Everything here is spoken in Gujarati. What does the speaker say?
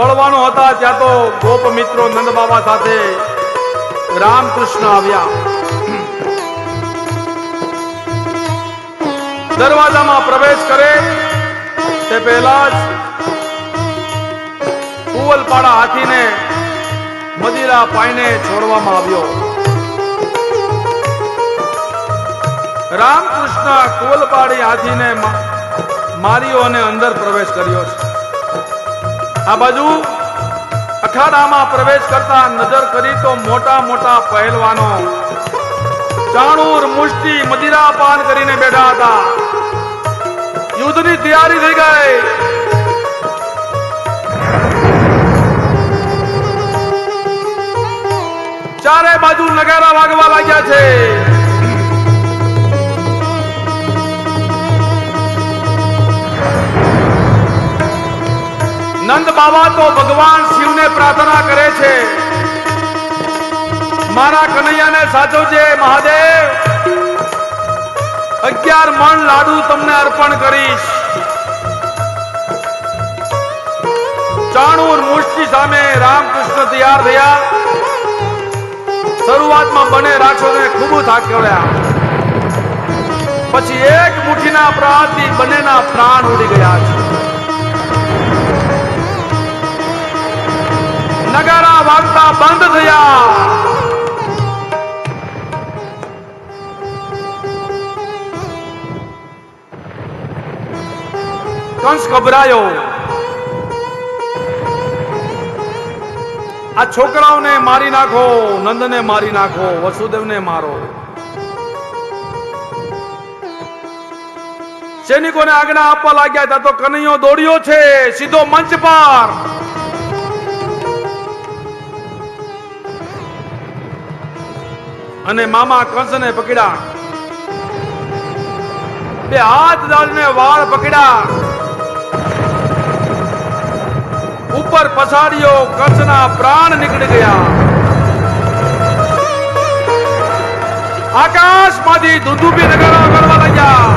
બળવાનો હતા ત્યાં તો ગોપ મિત્રો નંદ બાબા સાથે રામકૃષ્ણ આવ્યા. દરવાજામાં પ્રવેશ કરે તે પહેલા જ કુવલપાડા હાથીને મદિરા પાઈને છોડવામાં આવ્યો. રામકૃષ્ણ કુવલપાડી હાથીને માર્યો અને અંદર પ્રવેશ કર્યો છે. આ બાજુ અખાડામાં પ્રવેશ કરતા નજર કરી તો મોટા મોટા પહેલવાનો ચાણૂર મુષ્ટિ મદિરા પાન કરીને બેઠા હતા. યુદ્ધની તૈયારી થઈ ગઈ. ચારે બાજુ નગારા વાગવા લાગ્યા છે. નંદ બાબા તો ભગવાન શિવને પ્રાર્થના કરે છે, મારા કનૈયાને સાચવજે મહાદેવ. 11 મણ લાડુ તમને અર્પણ કરીશ. ચાણૂર મુષ્ટિ સામે રામકૃષ્ણ તૈયાર થયા. શરૂઆતમાં બંને રાક્ષસોને ખૂબ થાક્યા. પછી એક મુઠ્ઠીના પ્રહારથી બંનેના પ્રાણ ઉડી ગયા છે. નગારા વાગતા બંધ થયા. કંસ ગભરાયો. આ છોકરાઓને મારી નાખો, નંદને મારી નાખો, વસુદેવને મારો. સૈનિકોને આજ્ઞા આપવા લાગ્યા ત્યાં તો કનૈયો દોડ્યો છે સીધો મંચ પર. અને મામા કંસને પકડ્યા. બે હાથ ડાળીને વાળ પકડ્યા, ઉપર પછાડ્યો. કંસના પ્રાણ નીકળી ગયા. આકાશમાંથી ધુંધુભી નગારા વગાડવા લાગ્યા.